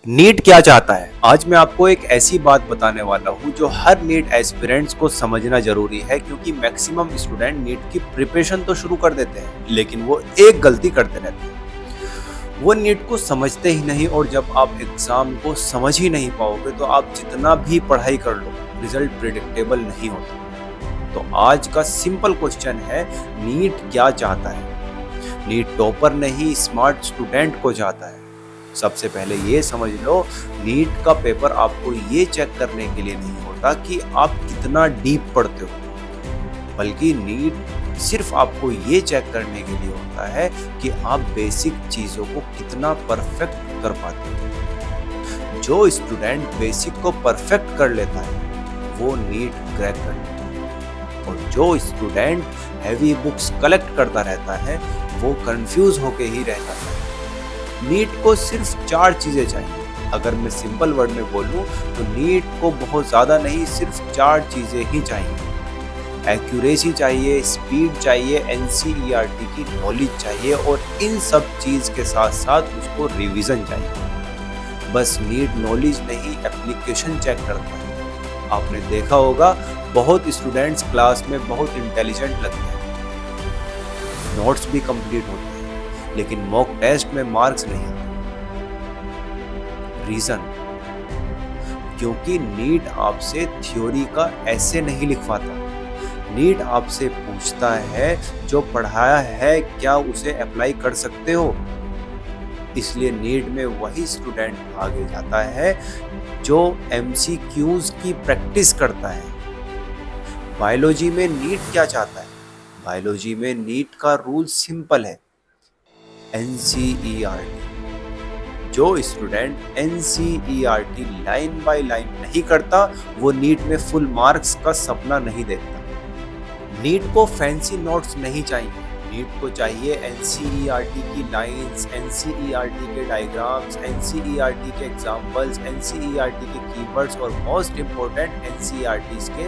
NEET क्या चाहता है? आज मैं आपको एक ऐसी बात बताने वाला हूँ जो हर नीट एस्पिरेंट्स को समझना जरूरी है, क्योंकि मैक्सिमम स्टूडेंट नीट की प्रिपरेशन तो शुरू कर देते हैं लेकिन वो एक गलती करते रहते हैं। वो नीट को समझते ही नहीं, और जब आप एग्जाम को समझ ही नहीं पाओगे तो आप जितना भी पढ़ाई कर लो रिजल्ट प्रिडिक्टेबल नहीं होता। तो आज का सिंपल क्वेश्चन है, नीट क्या चाहता है? नीट टॉपर नहीं, स्मार्ट स्टूडेंट को चाहता है। सबसे पहले ये समझ लो, नीट का पेपर आपको ये चेक करने के लिए नहीं होता कि आप कितना डीप पढ़ते हो, बल्कि नीट सिर्फ आपको ये चेक करने के लिए होता है कि आप बेसिक चीजों को कितना परफेक्ट कर पाते हो। जो स्टूडेंट बेसिक को परफेक्ट कर लेता है वो नीट क्रैक कर लेता है, और जो स्टूडेंट हैवी बुक्स कलेक्ट करता रहता है वो कंफ्यूज होके ही रहता है। नीट को सिर्फ 4 चीजें चाहिए। अगर मैं सिंपल वर्ड में बोलूं तो नीट को बहुत ज्यादा नहीं, सिर्फ 4 चीजें ही चाहिए। एक्यूरेसी चाहिए, स्पीड चाहिए, एनसीईआरटी की नॉलेज चाहिए, और इन सब चीज के साथ साथ उसको रिवीजन चाहिए। बस नीट नॉलेज नहीं, एप्लीकेशन चेक करता है। आपने देखा होगा बहुत स्टूडेंट्स क्लास में बहुत इंटेलिजेंट लगते हैं, नोट्स भी कंप्लीट होते हैं, लेकिन मॉक टेस्ट में मार्क्स नहीं आते। रीजन, क्योंकि नीट आपसे थ्योरी का ऐसे नहीं लिखवाता। नीट आपसे पूछता है जो पढ़ाया है क्या उसे अप्लाई कर सकते हो। इसलिए नीट में वही स्टूडेंट आगे जाता है जो एमसीक्यूज की प्रैक्टिस करता है। बायोलॉजी में नीट क्या चाहता है? बायोलॉजी में नीट का रूल सिंपल है, एनसीईआरटी। जो student NCERT line by line नहीं करता वो नीट में फुल मार्क्स का सपना नहीं देखता। नीट को फैंसी नोट्स नहीं चाहिए, नीट को चाहिए एनसीईआरटी की लाइंस, एनसीईआरटी के डायग्राम्स, एनसीईआरटी के एग्जांपल्स, एनसीईआरटी के कीवर्ड्स, और मोस्ट इंपॉर्टेंट एनसीईआरटी के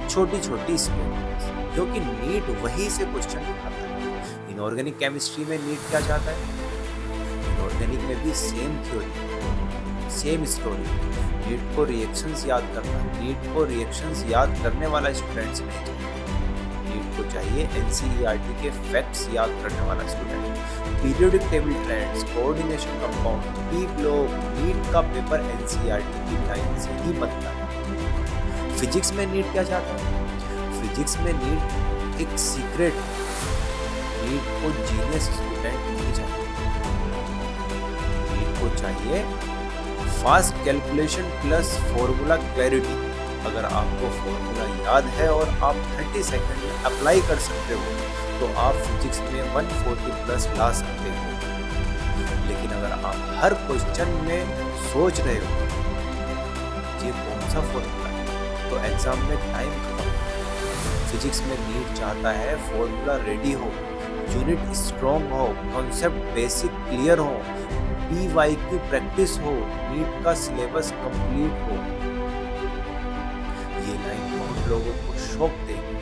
छोटी छोटी स्टेटमेंट्स, क्योंकि नीट वहीं से क्वेश्चन उठाता है। इनऑर्गेनिक केमिस्ट्री में नीट क्या चाहता है? इनऑर्गेनिक में भी same theory, same story. NEET को रिएक्शंस याद करना, नीट को रिएक्शंस याद करने वाला स्टूडेंट्स नहीं चाहिए। नीट को चाहिए एनसीईआरटी के फैक्ट्स याद करने वाला student. Periodic table trends, coordination compound, P block, NEET का पेपर एनसीईआरटी की लाइन से ही बनता है। फिजिक्स में नीट क्या चाहता है? फिजिक्स में नीट एक सीक्रेट, नीट को जीनियस स्टूडेंट नहीं चाहिए। नीट को चाहिए fast calculation plus formula clarity. अगर आपको फॉर्मूला याद है और आप 30 सेकंड में अप्लाई कर सकते हो तो आप फिजिक्स में 140 प्लस ला सकते हो। लेकिन अगर आप हर क्वेश्चन में सोच रहे हो ये कौन सा फॉर्मूला है तो एग्जाम में टाइम खत्म। फिजिक्स में नीट चाहता है फॉर्मूला रेडी हो, यूनिट स्ट्रॉन्ग हो, कॉन्सेप्ट बेसिक क्लियर हो, PYQ प्रैक्टिस हो, नीट का सिलेबस कंप्लीट हो। ये लाइन बहुत लोगों को शॉक देगी।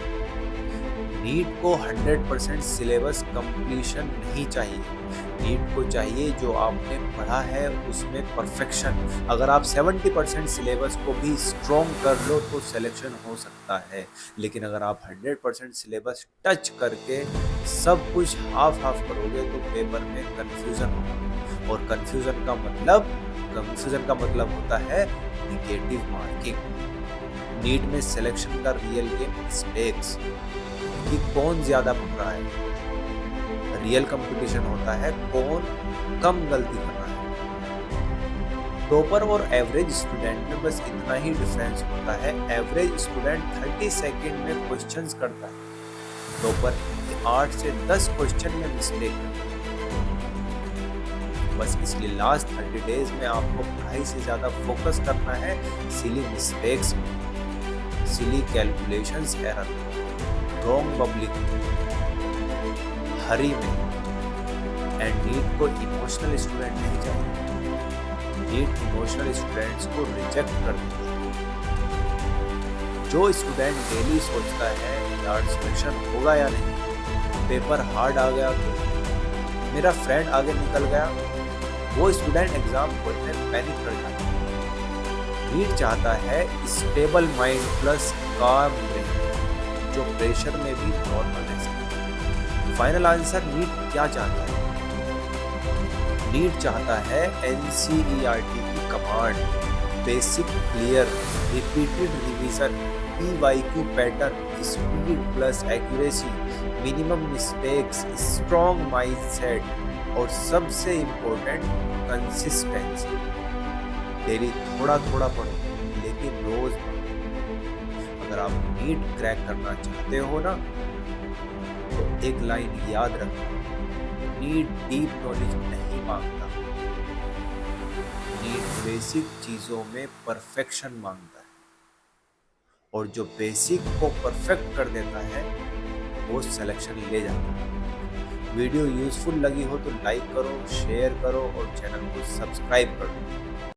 नीट को 100% सिलेबस कंप्लीशन नहीं चाहिए। नीट को चाहिए जो आपने पढ़ा है उसमें परफेक्शन। अगर आप 70% सिलेबस को भी स्ट्रॉन्ग कर लो तो सिलेक्शन हो सकता है, लेकिन अगर आप 100% सिलेबस टच करके सब कुछ हाफ करोगे तो पेपर में कंफ्यूजन होगा, और कंफ्यूजन का मतलब होता है नेगेटिव मार्किंग। नीट में सिलेक्शन का रियल गेम मिस्टेक्स, कि कौन ज्यादा पढ़ रहा है। रियल कंपटीशन होता है कौन कम गलती कर रहा है। टॉपर और एवरेज स्टूडेंट में बस इतना ही डिफरेंस होता है, एवरेज स्टूडेंट 30 सेकंड में क्वेश्चंस करता है, टॉपर 8 से 10 क्वेश्चन में मिस्टेक करता है। बस इसलिए लास्ट 30 डेज में आपको पढ़ाई से ज्यादा फोकस करना है सिली मिस्टेक्स में, सिली कैलकुलेशंस एरर, रॉन्ग पब्लिक, हरी में। एंड नीट को इमोशनल स्टूडेंट नहीं चाहिए। नीट इमोशनल स्टूडेंट्स को रिजेक्ट कर देता है। जो स्टूडेंट डेली सोचता है यार सिलेक्शन होगा या नहीं, पेपर हार्ड आ गया तो, मेरा फ्रेंड आगे निकल गया वो स्टूडेंट एग्जाम हॉल में पैनिक कर जाता है। नीट चाहता है स्टेबल माइंड प्लस काम ब्रेन, जो प्रेशर में भी नॉर्मल रह सके। फाइनल आंसर, नीट क्या चाहता है? नीट चाहता है एनसीईआरटी की command, basic clear, repeated revision, PYQ pattern, speed plus accuracy, minimum mistakes, strong mindset और सबसे इम्पोर्टेंट कंसिस्टेंसी। डेली थोड़ा थोड़ा पढ़ो, लेकिन रोज पढ़ो। अगर आप नीट क्रैक करना चाहते हो ना, तो एक लाइन याद रखना, नीट डीप नॉलेज नहीं मांगता, नीट बेसिक चीजों में परफेक्शन मांगता है। और जो बेसिक को परफेक्ट कर देता है वो सिलेक्शन ले जाता है। वीडियो यूजफुल लगी हो तो लाइक करो, शेयर करो और चैनल को सब्सक्राइब करो।